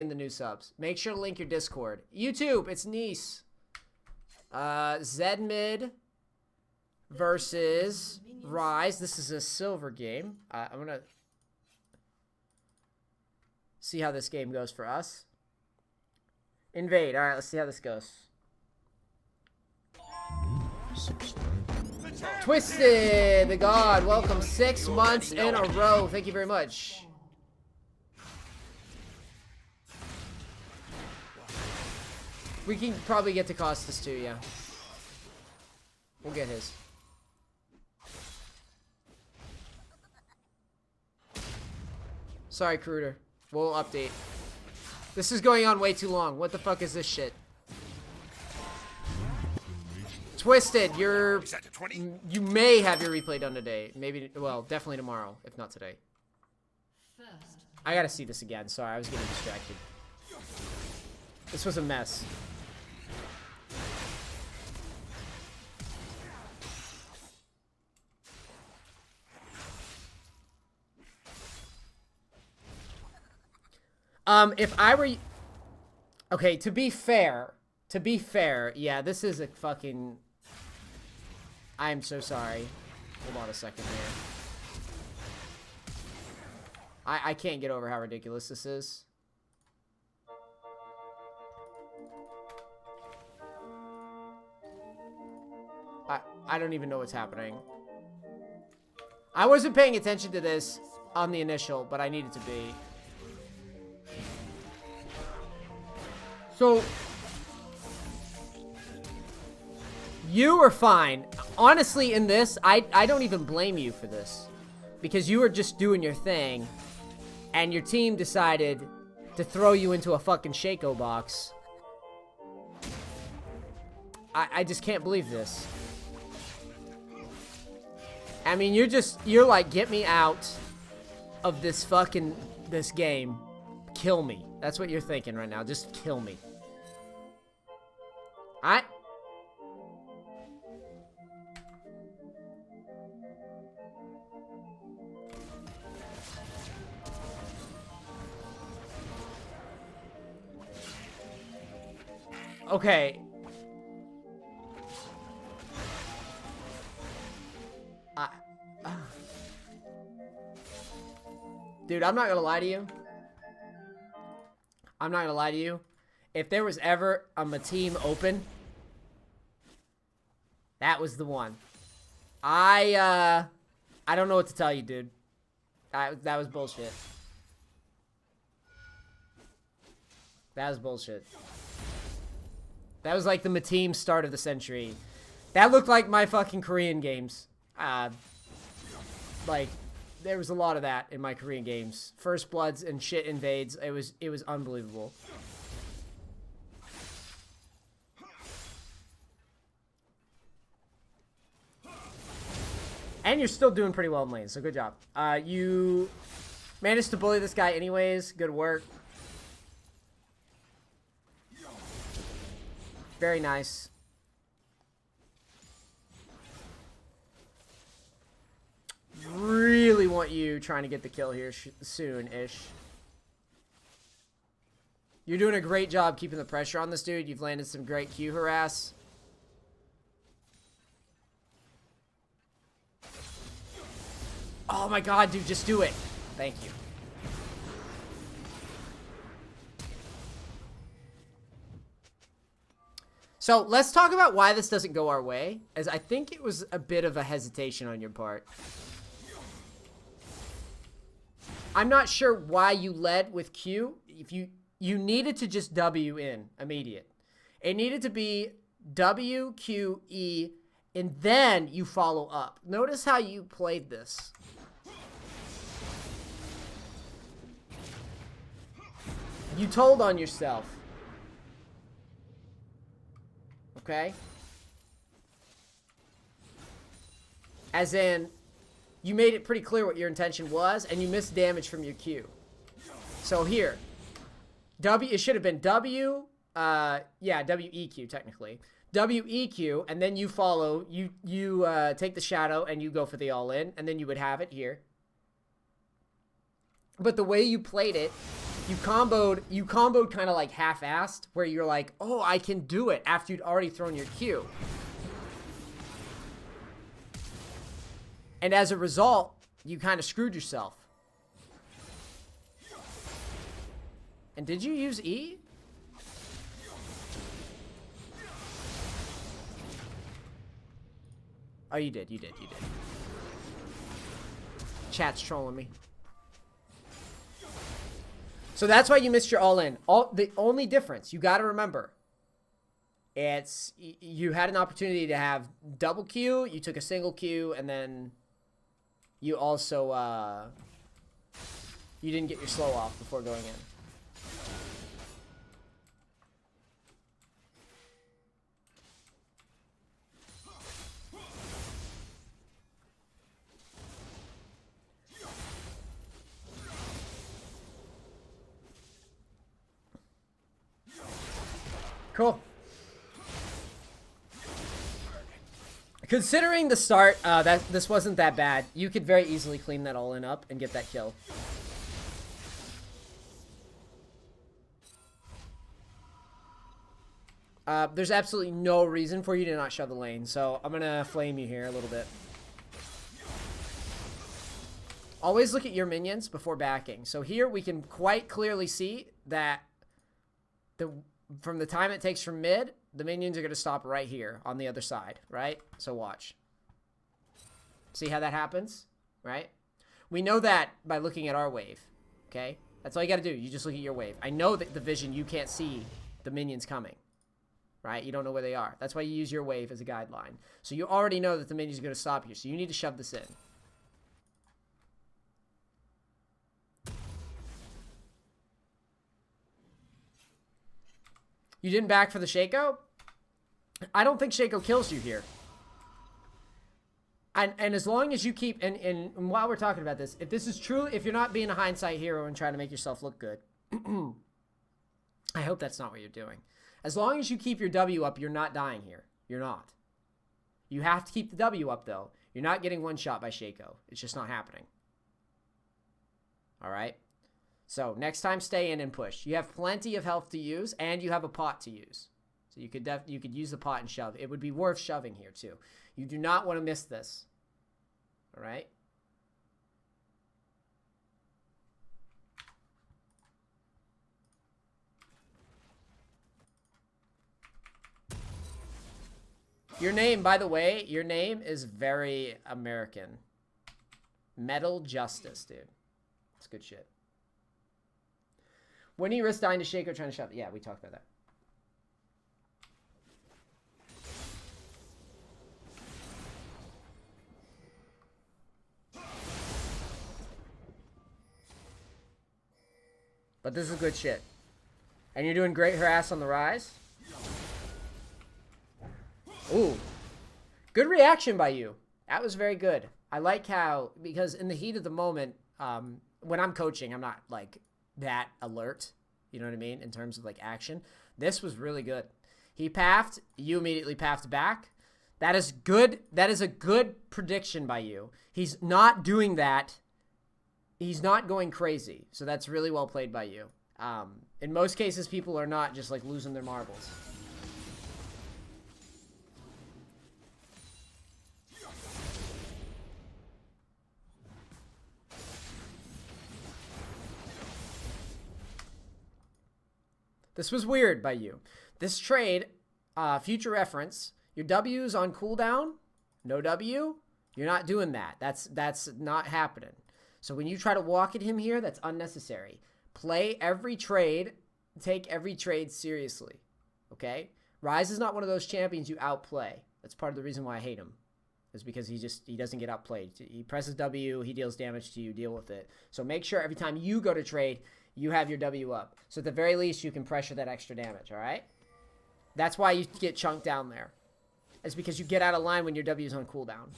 in the new subs. Make sure to link your Discord. YouTube, it's Neace. Zed mid versus Ryze. This is a silver game. I'm going to see how this game goes for us. Invade. All right, let's see how this goes. Twisted, the God. Welcome 6 months in a row. Thank you very much. We can probably get to Costas too, yeah. We'll get his. Sorry, Cruder. We'll update. This is going on way too long. What the fuck is this shit? Twisted, you may have your replay done today. Maybe, well, definitely tomorrow, if not today. I gotta see this again. Sorry, I was getting distracted. This was a mess. If I were... Okay, to be fair, yeah, this is a fucking... I'm so sorry. Hold on a second here. I can't get over how ridiculous this is. I don't even know what's happening. I wasn't paying attention to this on the initial, but I needed to be. So, you were fine. Honestly, in this, I don't even blame you for this. Because you were just doing your thing, and your team decided to throw you into a fucking Shaco box. I just can't believe this. I mean, you're like, get me out of this game. Kill me. That's what you're thinking right now. Just kill me. Okay. Dude, I'm not gonna lie to you. I'm not gonna lie to you. If there was ever a team open, that was the one. I don't know what to tell you, dude. That was bullshit. That was bullshit. That was like the Mateam start of the century. That looked like my fucking Korean games. Like, there was a lot of that in my Korean games. First Bloods and shit invades. It was unbelievable. And you're still doing pretty well in lane, so good job. You managed to bully this guy anyways. Good work. Very nice. Really want you trying to get the kill here soon-ish. You're doing a great job keeping the pressure on this dude. You've landed some great Q harass. Oh my god, dude, just do it. Thank you. So let's talk about why this doesn't go our way, as I think it was a bit of a hesitation on your part. I'm not sure why you led with Q. If you needed to just W in immediate. It needed to be W, Q, E, and then you follow up. Notice how you played this. You told on yourself. Okay? As in, you made it pretty clear what your intention was, and you missed damage from your Q. So here, it should have been W, WEQ technically. WEQ, and then you follow, you take the shadow, and you go for the all-in, and then you would have it here. But the way you played it, You comboed kind of like half-assed, where you're like, oh, I can do it after you'd already thrown your Q. And as a result, you kind of screwed yourself. And did you use E? Oh, you did. Chat's trolling me. So that's why you missed your all-in. The only difference, you got to remember, it's you had an opportunity to have double Q, you took a single Q, and then you also, you didn't get your slow off before going in. Cool. Considering the start, this wasn't that bad. You could very easily clean that all in up and get that kill. There's absolutely no reason for you to not shove the lane, so I'm gonna flame you here a little bit. Always look at your minions before backing. So here we can quite clearly see that from the time it takes from mid, the minions are going to stop right here on the other side, right? So watch. See how that happens, right? We know that by looking at our wave, okay? That's all you got to do. You just look at your wave. I know that the vision, you can't see the minions coming, right? You don't know where they are. That's why you use your wave as a guideline. So you already know that the minions are going to stop here. So you need to shove this in. You didn't back for the Shaco? I don't think Shaco kills you here. And as long as you keep, and while we're talking about this, if this is true, if you're not being a hindsight hero and trying to make yourself look good, I hope that's not what you're doing. As long as you keep your W up, you're not dying here. You're not. You have to keep the W up, though. You're not getting one shot by Shaco. It's just not happening. All right? So next time, stay in and push. You have plenty of health to use, and you have a pot to use. So you could use the pot and shove. It would be worth shoving here too. You do not want to miss this. All right. Your name, by the way, your name is very American. Metal Justice, dude. It's good shit. When you risk dying to Shaco trying to shove it? Yeah, we talked about that. But this is good shit. And you're doing great harass on the Ryze. Ooh. Good reaction by you. That was very good. I like how, because in the heat of the moment, when I'm coaching, I'm not like that alert, you know what I mean, in terms of like action. This was really good. He paffed, you immediately paffed back. That is good. That is a good prediction by you. He's not doing that. He's not going crazy. So that's really well played by you. In most cases, people are not just like losing their marbles. This was weird by you. This trade, future reference, your W's on cooldown, no W, you're not doing that. That's not happening. So when you try to walk at him here, that's unnecessary. Play every trade, take every trade seriously, okay? Ryze is not one of those champions you outplay. That's part of the reason why I hate him, is because he doesn't get outplayed. He presses W, he deals damage to you, deal with it. So make sure every time you go to trade, you have your W up. So at the very least, you can pressure that extra damage, all right? That's why you get chunked down there. It's because you get out of line when your W is on cooldown.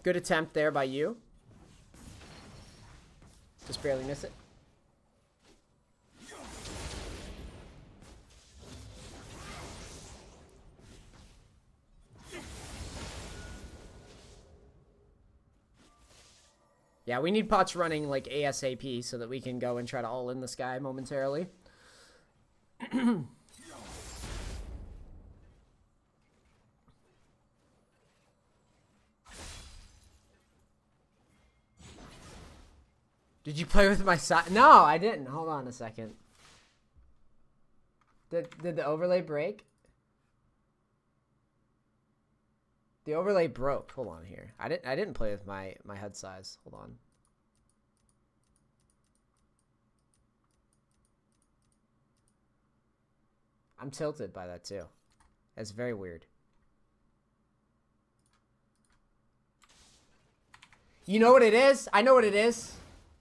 Good attempt there by you. Just barely miss it. Yeah, we need pots running like ASAP so that we can go and try to all in this guy momentarily. Did you play with my side? No, I didn't. Hold on a second. Did the overlay break? The overlay broke. Hold on here. I didn't play with my head size. Hold on. I'm tilted by that too. That's very weird. You know what it is? I know what it is.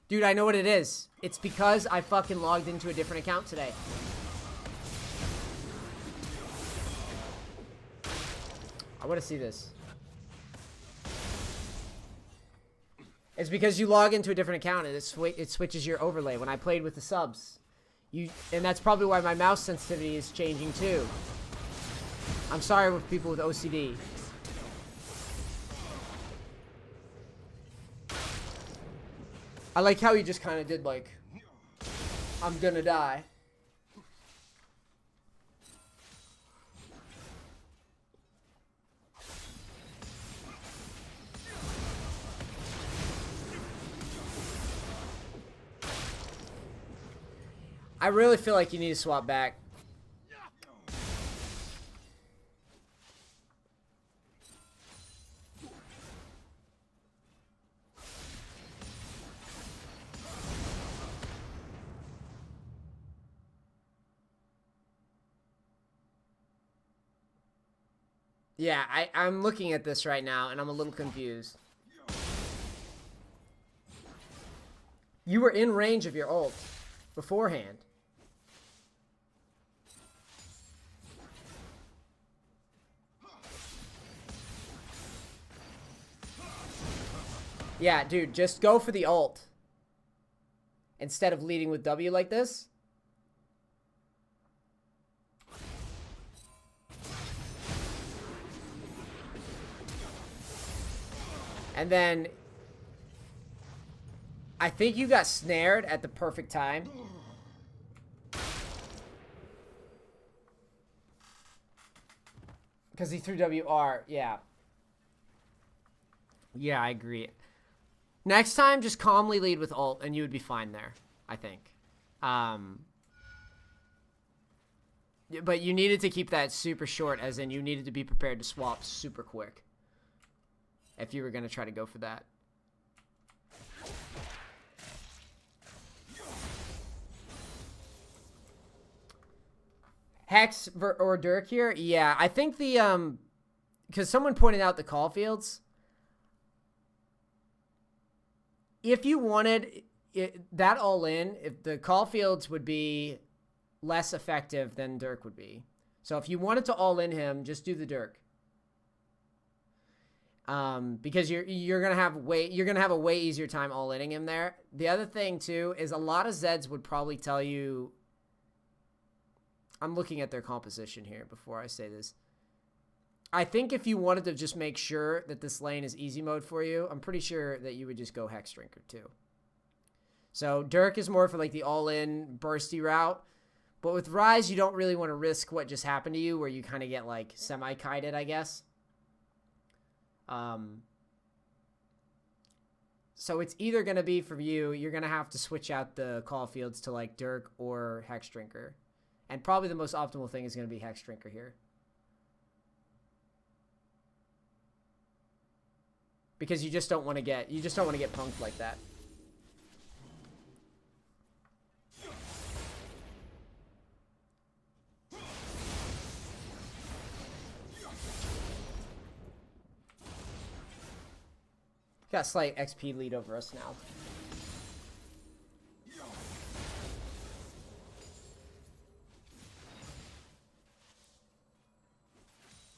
Dude, I know what it is. It's because I fucking logged into a different account today. I want to see this. It's because you log into a different account and it switches your overlay. When I played with the subs, and that's probably why my mouse sensitivity is changing too. I'm sorry with people with OCD. I like how he just kind of did like, I'm gonna die. I really feel like you need to swap back. Yeah, I'm looking at this right now, and I'm a little confused. You were in range of your ult beforehand. Yeah, dude, just go for the ult. Instead of leading with W like this. And then I think you got snared at the perfect time. Because he threw WR, yeah. Yeah, I agree. Next time, just calmly lead with ult, and you would be fine there, I think. But you needed to keep that super short, as in you needed to be prepared to swap super quick. If you were going to try to go for that. Hex or Dirk here? Yeah, I think the, because someone pointed out the call fields. If you wanted that all in, if the call fields would be less effective than Dirk would be. So if you wanted to all in him, just do the Dirk. Because you're gonna have a way easier time all inning him there. The other thing too is a lot of Zeds would probably tell you. I'm looking at their composition here before I say this. I think if you wanted to just make sure that this lane is easy mode for you, I'm pretty sure that you would just go Hex Drinker too. So Dirk is more for like the all-in bursty route, but with Ryze you don't really want to risk what just happened to you, where you kind of get like semi-kited, I guess. So it's either going to be for you, you're going to have to switch out the call fields to like Dirk or Hex Drinker. And probably the most optimal thing is going to be Hex Drinker here. Because you just don't want to get punked like that. Got a slight XP lead over us now.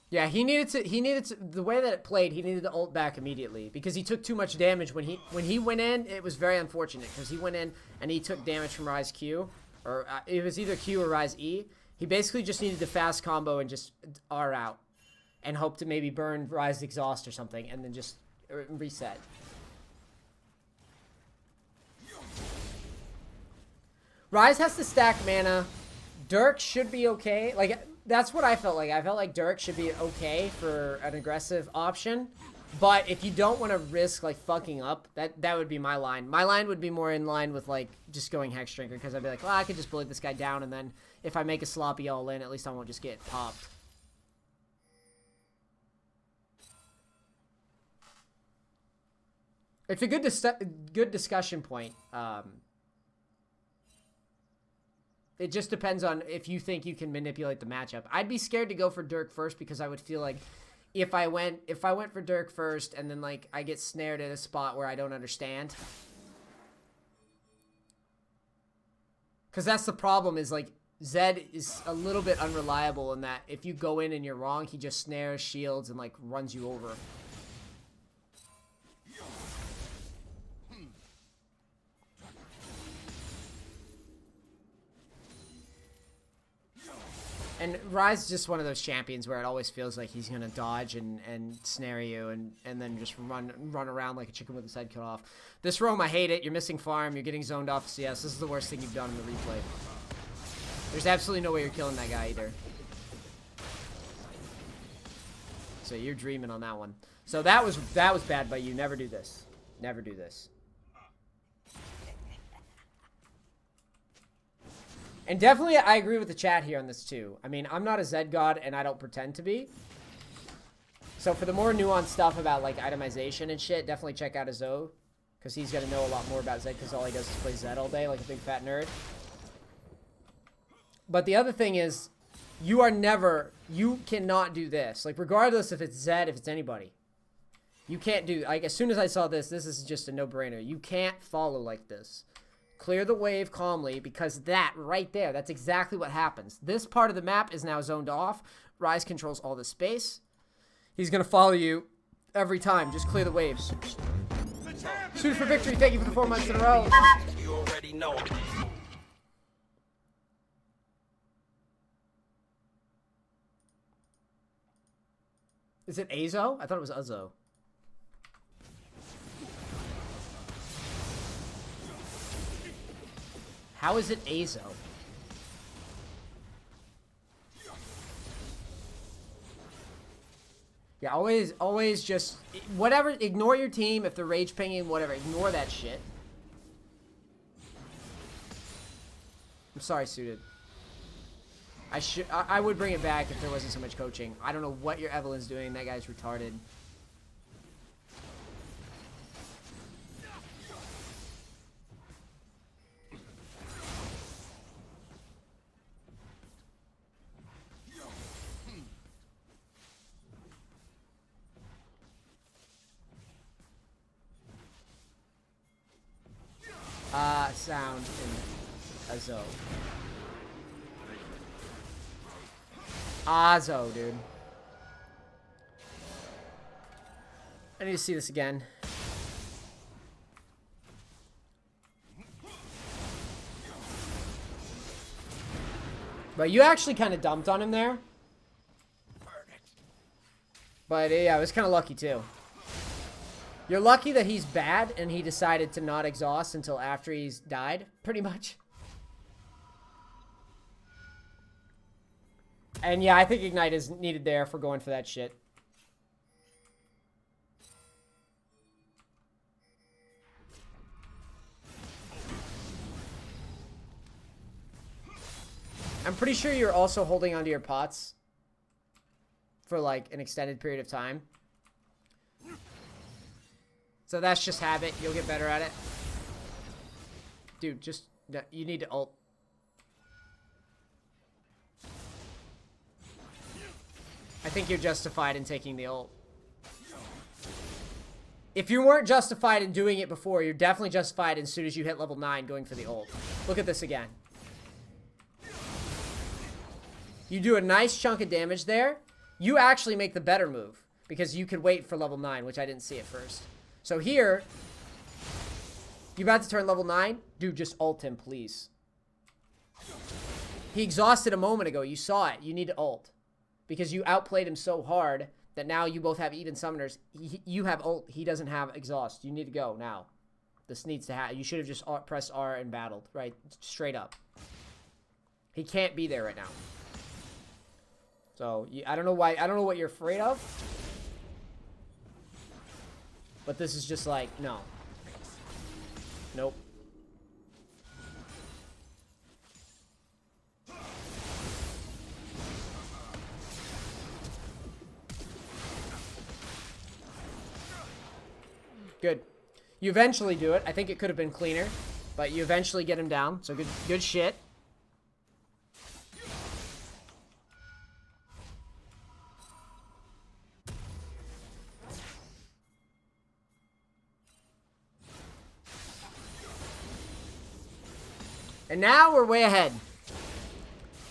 Yeah, he needed to, the way that it played, he needed to ult back immediately because he took too much damage when he went in. It was very unfortunate because he went in and he took damage from Ryze Q, or it was either Q or Ryze E. He basically just needed to fast combo and just R out and hope to maybe burn Ryze exhaust or something and then just reset. Ryze has to stack mana. Dirk should be okay. Like, that's what I felt like. I felt like Dirk should be okay for an aggressive option. But if you don't want to risk, like, fucking up, that would be my line. My line would be more in line with, like, just going Hex Drinker. Because I'd be like, well, I could just bully this guy down. And then if I make a sloppy all-in, at least I won't just get popped. It's a good discussion point. It just depends on if you think you can manipulate the matchup. I'd be scared to go for Dirk first because I would feel like if I went for Dirk first and then like I get snared at a spot where I don't understand. Because that's the problem is like Zed is a little bit unreliable in that if you go in and you're wrong, he just snares, shields, and like runs you over. And Ryze is just one of those champions where it always feels like he's going to dodge and snare you and then just run around like a chicken with his head cut off. This roam, I hate it. You're missing farm. You're getting zoned off CS. This is the worst thing you've done in the replay. There's absolutely no way you're killing that guy either. So you're dreaming on that one. So that was bad by you. Never do this. Never do this. And definitely, I agree with the chat here on this, too. I mean, I'm not a Zed god, and I don't pretend to be. So for the more nuanced stuff about, like, itemization and shit, definitely check out Azo. Because he's going to know a lot more about Zed, because all he does is play Zed all day, like a big fat nerd. But the other thing is, you cannot do this. Like, regardless if it's Zed, if it's anybody. You can't do, like, as soon as I saw this is just a no-brainer. You can't follow like this. Clear the wave calmly, because that right there, that's exactly what happens. This part of the map is now zoned off. Ryze controls all the space. He's going to follow you every time. Just clear the waves. Shoot for victory. Thank you for the 4 months in a row. You already know. Is it Azo? I thought it was Azo. How is it Azo? Yeah, always just whatever. Ignore your team if they're rage pinging, whatever. Ignore that shit. I'm sorry, Suited. I would bring it back if there wasn't so much coaching. I don't know what your Evelyn's doing. That guy's retarded. Sound in Azo. Azo, dude. I need to see this again. But you actually kind of dumped on him there. But yeah, I was kind of lucky too. You're lucky that he's bad and he decided to not exhaust until after he's died, pretty much. And yeah, I think Ignite is needed there for going for that shit. I'm pretty sure you're also holding onto your pots for like an extended period of time. So that's just habit. You'll get better at it. Dude, just... You need to ult. I think you're justified in taking the ult. If you weren't justified in doing it before, you're definitely justified as soon as you hit level 9 going for the ult. Look at this again. You do a nice chunk of damage there. You actually make the better move. Because you could wait for level 9, which I didn't see at first. So here, you about to turn level 9? Dude, just ult him, please. He exhausted a moment ago. You saw it. You need to ult. Because you outplayed him so hard that now you both have even summoners. You have ult. He doesn't have exhaust. You need to go now. This needs to happen. You should have just pressed R and battled, right? Straight up. He can't be there right now. So, I don't know why. I don't know what you're afraid of. But this is just like, no. Nope. Good. You eventually do it. I think it could have been cleaner, but you eventually get him down. So good shit. And now we're way ahead.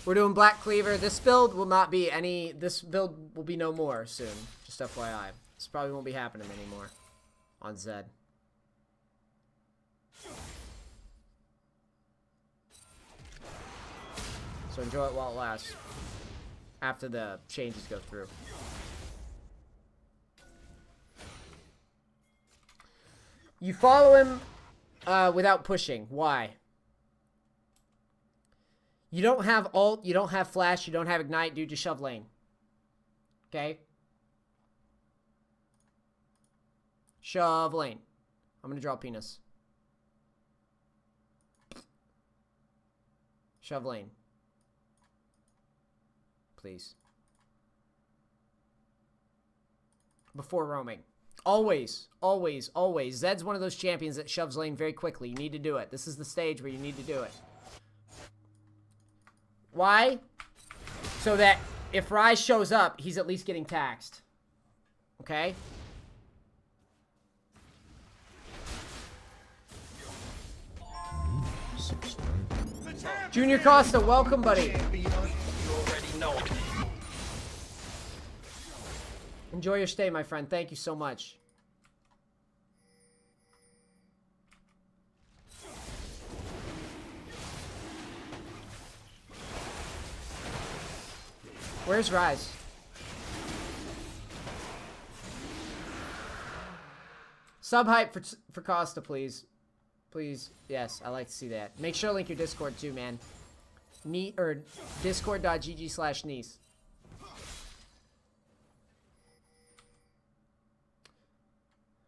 We're doing Black Cleaver. This build will not be any... This build will be no more soon. Just FYI. This probably won't be happening anymore on Zed. So enjoy it while it lasts. After the changes go through. You follow him without pushing. Why? You don't have ult, you don't have flash, you don't have ignite, dude, just shove lane. Okay? Shove lane. I'm gonna draw a penis. Shove lane. Please. Before roaming. Always, always, always. Zed's one of those champions that shoves lane very quickly. You need to do it. This is the stage where you need to do it. Why? So that if Ryze shows up, he's at least getting taxed. Okay? Junior Costa, welcome, buddy. Enjoy your stay, my friend. Thank you so much. Where's Ryze? Sub hype for Costa, please. Please. Yes, I like to see that. Make sure to link your Discord too, man. Discord.gg/Neace.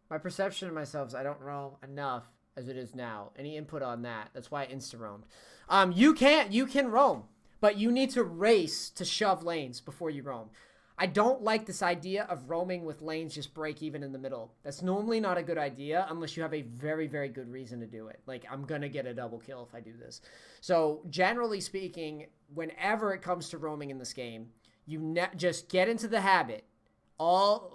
My perception of myself is I don't roam enough as it is now. Any input on that? That's why I insta-roamed. You can roam. But you need to race to shove lanes before you roam. I don't like this idea of roaming with lanes just break even in the middle. That's normally not a good idea unless you have a very, very good reason to do it. Like, I'm going to get a double kill if I do this. So, generally speaking, whenever it comes to roaming in this game, you just get into the habit. All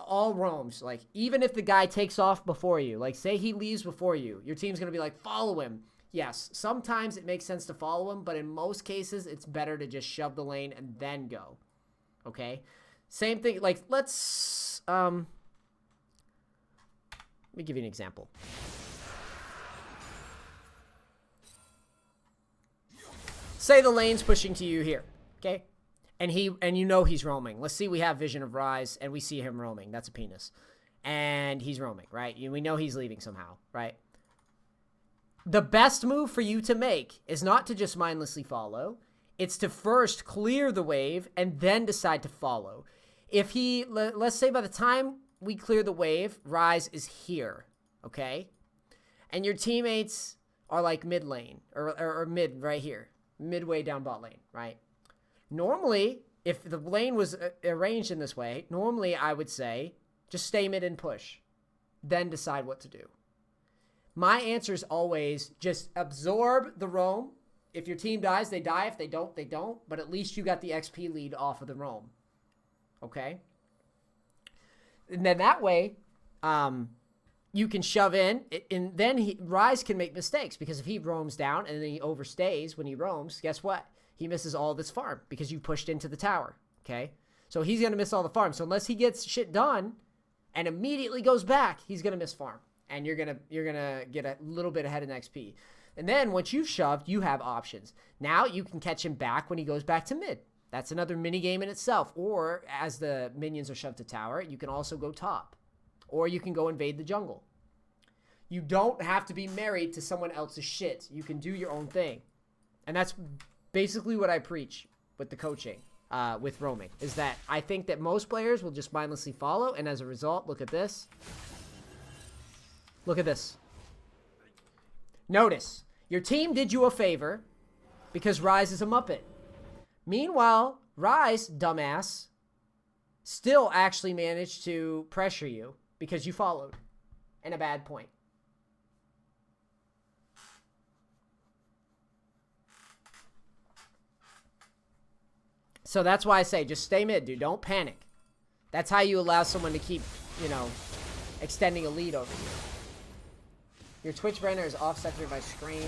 roams. Like, even if the guy takes off before you, like, say he leaves before you, your team's going to be like, follow him. Yes, sometimes it makes sense to follow him, but in most cases, it's better to just shove the lane and then go. Okay? Same thing, like, let me give you an example. Say the lane's pushing to you here, okay? And you know he's roaming. Let's see we have vision of Ryze, and we see him roaming. That's a penis. And he's roaming, right? We know he's leaving somehow, right? The best move for you to make is not to just mindlessly follow. It's to first clear the wave and then decide to follow. If let's say by the time we clear the wave, Ryze is here, okay? And your teammates are like mid lane or mid right here, midway down bot lane, right? Normally, if the lane was arranged in this way, normally I would say just stay mid and push, then decide what to do. My answer is always just absorb the roam. If your team dies, they die. If they don't, they don't. But at least you got the XP lead off of the roam. Okay? And then that way, you can shove in. And then Ryze can make mistakes. Because if he roams down and then he overstays when he roams, guess what? He misses all this farm because you pushed into the tower. Okay? So he's going to miss all the farm. So unless he gets shit done and immediately goes back, he's going to miss farm. And you're gonna get a little bit ahead in XP. And then once you've shoved, you have options. Now you can catch him back when he goes back to mid. That's another mini game in itself. Or as the minions are shoved to tower, you can also go top. Or you can go invade the jungle. You don't have to be married to someone else's shit. You can do your own thing. And that's basically what I preach with the coaching, with roaming, is that I think that most players will just mindlessly follow, and as a result, look at this. Look at this. Notice, your team did you a favor because Ryze is a Muppet. Meanwhile, Ryze, dumbass, still actually managed to pressure you because you followed in a bad point. So that's why I say just stay mid, dude. Don't panic. That's how you allow someone to keep, you know, extending a lead over you. Your Twitch banner is off-centered by screen.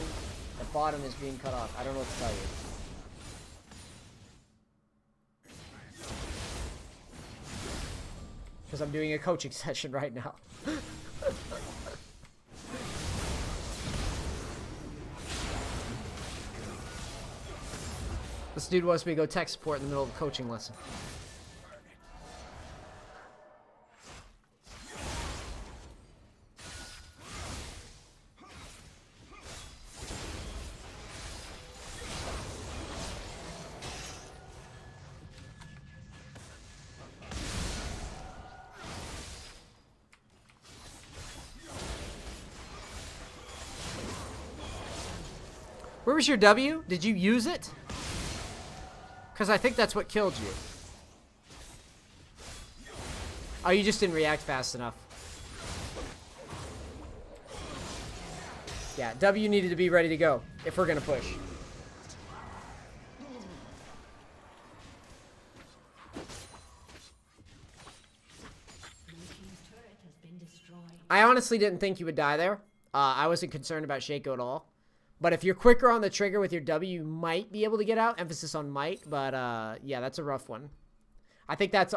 The bottom is being cut off. I don't know what to tell you. Because I'm doing a coaching session right now. This dude wants me to go tech support in the middle of a coaching lesson. Where was your W? Did you use it? Because I think that's what killed you. Oh, you just didn't react fast enough. Yeah, W needed to be ready to go if we're going to push. I honestly didn't think you would die there. I wasn't concerned about Shaco at all. But if you're quicker on the trigger with your W, you might be able to get out. Emphasis on might, but yeah, that's a rough one. I think that's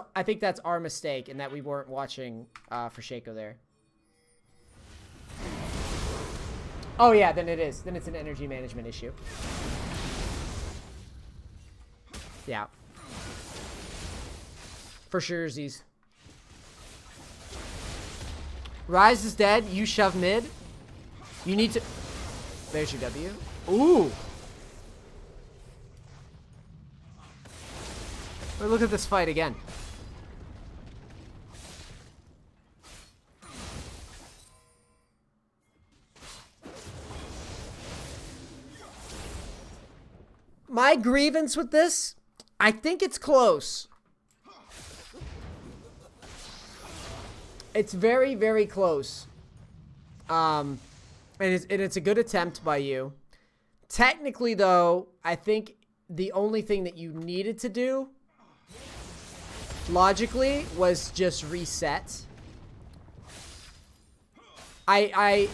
our mistake in that we weren't watching for Shaco there. Oh yeah, then it is. Then it's an energy management issue. Yeah. For sure, Z's. Ryze is dead. You shove mid. You need to... There's your W. Ooh. Wait, look at this fight again. My grievance with this, I think it's close. It's very, very close. And it's a good attempt by you. Technically, though, I think the only thing that you needed to do, logically, was just reset. I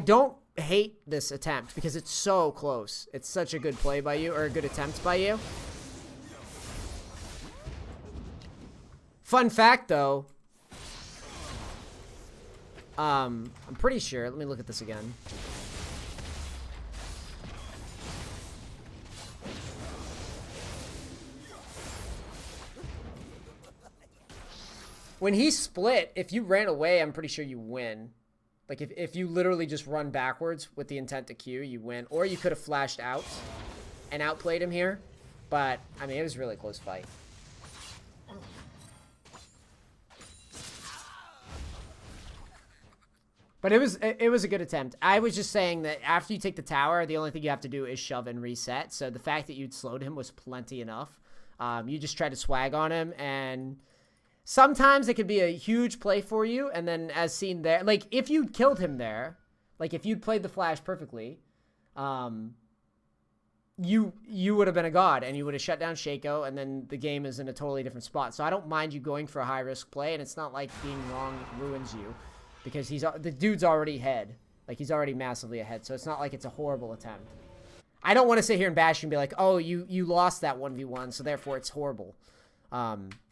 don't hate this attempt because it's so close. It's such a good play by you, or a good attempt by you. Fun fact, though. I'm pretty sure. Let me look at this again. When he split, if you ran away, I'm pretty sure you win. Like, if you literally just run backwards with the intent to Q, you win. Or you could have flashed out and outplayed him here. But, I mean, it was a really close fight. But it was a good attempt. I was just saying that after you take the tower, the only thing you have to do is shove and reset. So the fact that you'd slowed him was plenty enough. You just tried to swag on him, and sometimes it could be a huge play for you. And then as seen there, like if you'd killed him there, like if you'd played the flash perfectly, you would have been a god, and you would have shut down Shaco, and then the game is in a totally different spot. So I don't mind you going for a high risk play, and it's not like being wrong ruins you. Because the dude's already ahead. Like, he's already massively ahead. So it's not like it's a horrible attempt. I don't want to sit here and bash you and be like, oh, you lost that 1v1, so therefore it's horrible.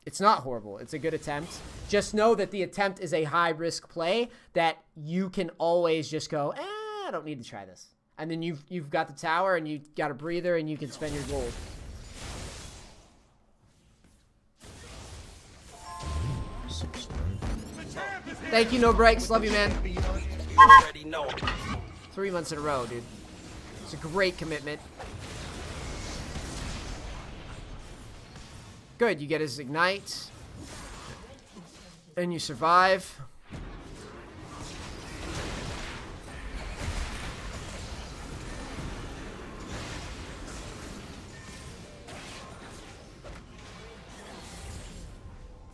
It's not horrible. It's a good attempt. Just know that the attempt is a high-risk play that you can always just go, I don't need to try this. And then you've got the tower, and you've got a breather, and you can spend your gold. Thank you, No Breaks. Love you, man. 3 months in a row, dude. It's a great commitment. Good, you get his ignite. And you survive.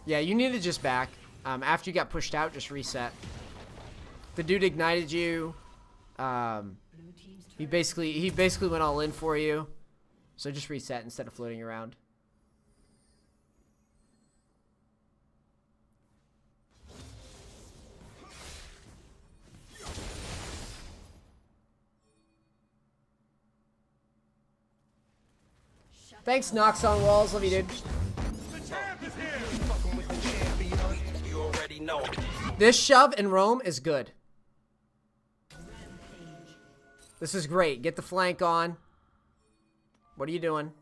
Yeah, you need to just back. After you got pushed out, just reset. The dude ignited you. He basically went all in for you. So just reset instead of floating around. Thanks, Knocks on Walls. Love you, dude. This shove and roam is good. This is great. Get the flank on. What are you doing?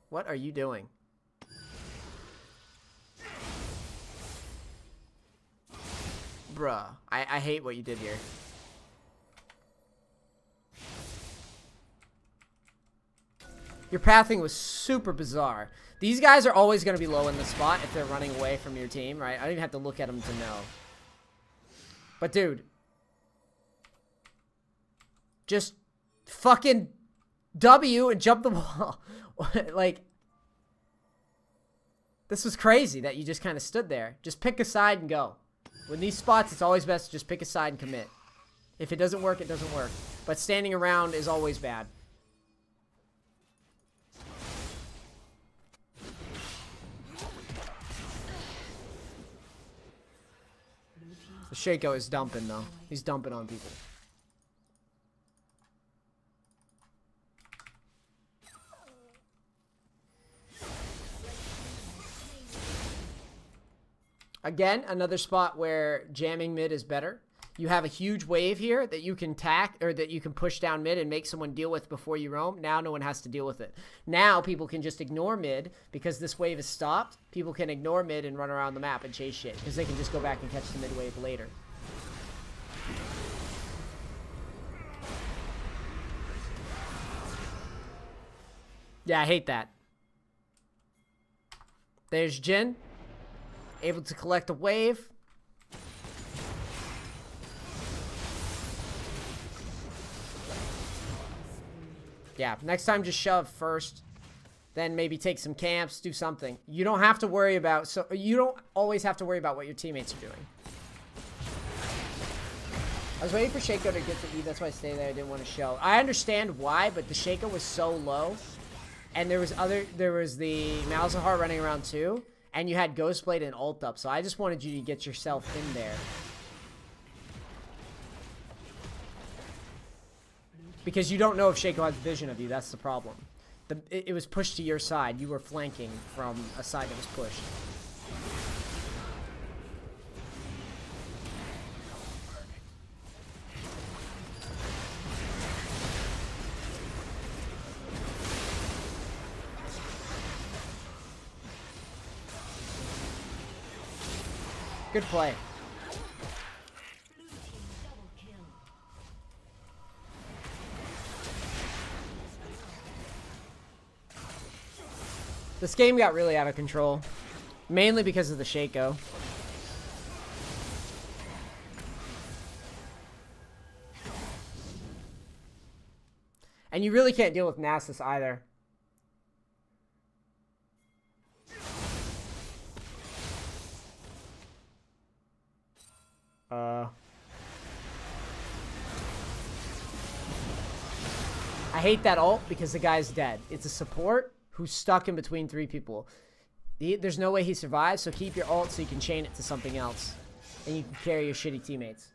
What are you doing? Bruh. I hate what you did here. Your pathing was super bizarre. These guys are always going to be low in the spot if they're running away from your team, right? I don't even have to look at them to know. But, dude. Just fucking W and jump the wall. Like, this was crazy that you just kind of stood there. Just pick a side and go. With these spots, it's always best to just pick a side and commit. If it doesn't work, it doesn't work. But standing around is always bad. The Shaco is dumping, though. He's dumping on people. Again, another spot where jamming mid is better. You have a huge wave here that you can tack, or that you can push down mid and make someone deal with before you roam. Now no one has to deal with it. Now people can just ignore mid because this wave is stopped. People can ignore mid and run around the map and chase shit because they can just go back and catch the mid wave later. Yeah, I hate that. There's Jin. Able to collect a wave. Yeah, next time just shove first. Then maybe take some camps, do something. You don't have to worry about, so you don't always have to worry about what your teammates are doing. I was waiting for Shaco to get to E, that's why I stayed there. I didn't want to show. I understand why, but the Shaco was so low. And there was the Malzahar running around too. And you had Ghostblade and ult up, so I just wanted you to get yourself in there. Because you don't know if Shaco has vision of you, that's the problem. It was pushed to your side. You were flanking from a side that was pushed. Good play. This game got really out of control. Mainly because of the Shaco. And you really can't deal with Nasus either. I hate that ult because the guy's dead. It's a support who's stuck in between 3 people. There's no way he survives, so keep your ult so you can chain it to something else. And you can carry your shitty teammates.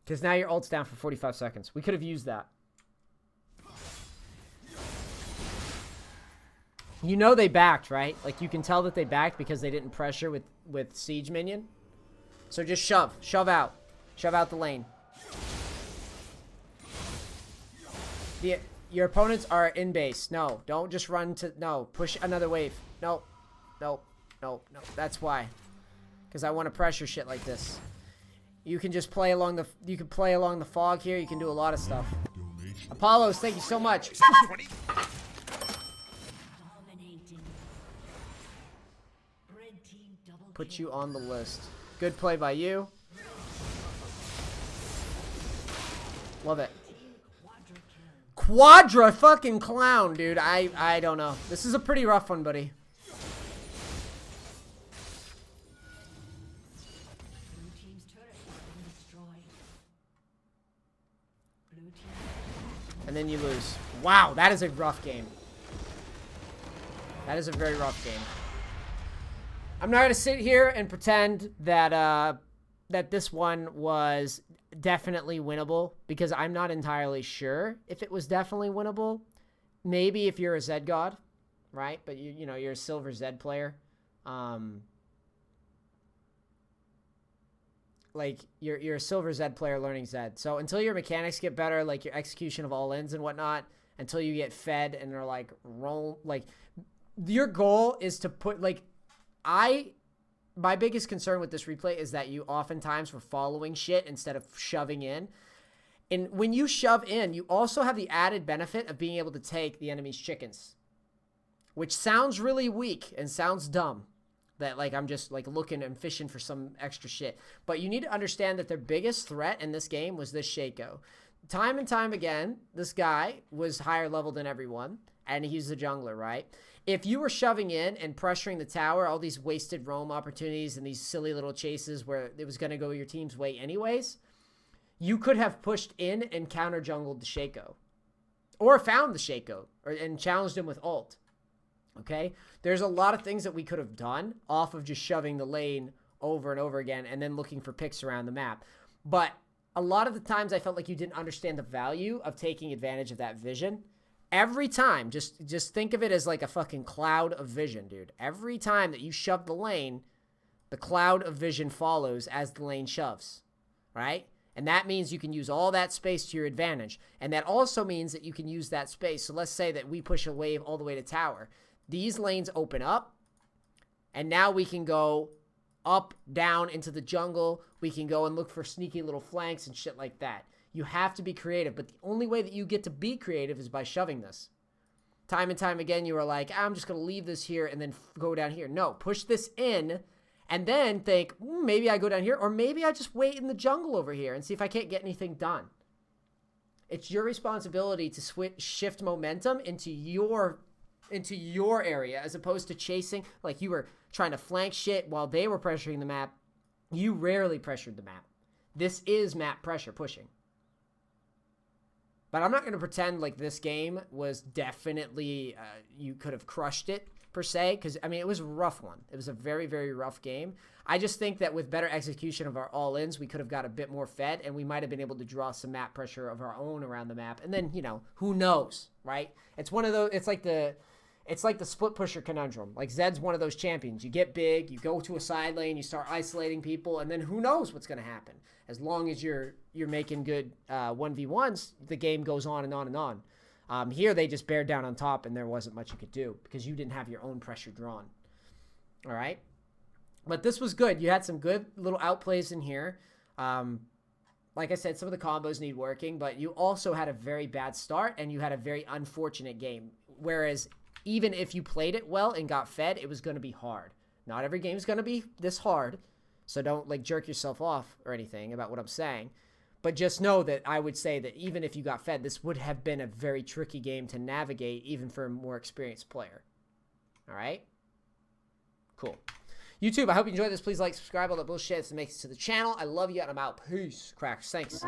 Because now your ult's down for 45 seconds. We could have used that. You know they backed, right? Like, you can tell that they backed because they didn't pressure with Siege Minion. So just shove. Shove out. Shove out the lane. Your opponents are in base. No, don't just run to... No, push another wave. No, no, no, no. That's why. Because I want to pressure shit like this. You can just play along the... You can play along the fog here. You can do a lot of stuff. Apollos, thank you so much. Put you on the list. Good play by you. Love it. Quadra fucking clown, dude. I don't know. This is a pretty rough one, buddy. And then you lose. Wow, that is a rough game. That is a very rough game. I'm not going to sit here and pretend that that this one was definitely winnable, because I'm not entirely sure if it was definitely winnable. Maybe if you're a Zed god, right? But you know, you're a silver Zed player. Like you're a silver Zed player learning Zed. So until your mechanics get better, like your execution of all ins and whatnot, until you get fed and they're like roll, like your goal is to put like my biggest concern with this replay is that you oftentimes were following shit instead of shoving in. And when you shove in, you also have the added benefit of being able to take the enemy's chickens, which sounds really weak and sounds dumb. That like I'm just like looking and fishing for some extra shit. But you need to understand that their biggest threat in this game was this Shaco. Time and time again, this guy was higher level than everyone, and he's the jungler, right? If you were shoving in and pressuring the tower, all these wasted roam opportunities and these silly little chases where it was going to go your team's way anyways, you could have pushed in and counter jungled the Shaco. Or found the Shaco and challenged him with ult. Okay? There's a lot of things that we could have done off of just shoving the lane over and over again and then looking for picks around the map. But a lot of the times I felt like you didn't understand the value of taking advantage of that vision. Every time, just think of it as like a fucking cloud of vision, dude. Every time that you shove the lane, the cloud of vision follows as the lane shoves, right? And that means you can use all that space to your advantage. And that also means that you can use that space. So let's say that we push a wave all the way to tower. These lanes open up, and now we can go up, down into the jungle. We can go and look for sneaky little flanks and shit like that. You have to be creative, but the only way that you get to be creative is by shoving this. Time and time again, you are like, I'm just going to leave this here and then go down here. No, push this in and then think, maybe I go down here, or maybe I just wait in the jungle over here and see if I can't get anything done. It's your responsibility to shift momentum into your area as opposed to chasing. Like you were trying to flank shit while they were pressuring the map. You rarely pressured the map. This is map pressure pushing. But I'm not going to pretend like this game was definitely, you could have crushed it, per se. Because, I mean, it was a rough one. It was a very, very rough game. I just think that with better execution of our all-ins, we could have got a bit more fed. And we might have been able to draw some map pressure of our own around the map. And then, you know, who knows, right? It's one of those, it's like the split pusher conundrum. Like Zed's one of those champions. You get big, you go to a side lane, you start isolating people, and then who knows what's going to happen. As long as you're making good 1v1s, the game goes on and on and on. Here, they just bared down on top, and there wasn't much you could do because you didn't have your own pressure drawn. All right? But this was good. You had some good little outplays in here. Like I said, some of the combos need working, but you also had a very bad start, and you had a very unfortunate game. Whereas even if you played it well and got fed, it was going to be hard. Not every game is going to be this hard. So don't like jerk yourself off or anything about what I'm saying. But just know that I would say that even if you got fed, this would have been a very tricky game to navigate even for a more experienced player. All right? Cool. YouTube, I hope you enjoyed this. Please like, subscribe, all that bullshit to make it to the channel. I love you, and I'm out. Peace. Cracks. Thanks.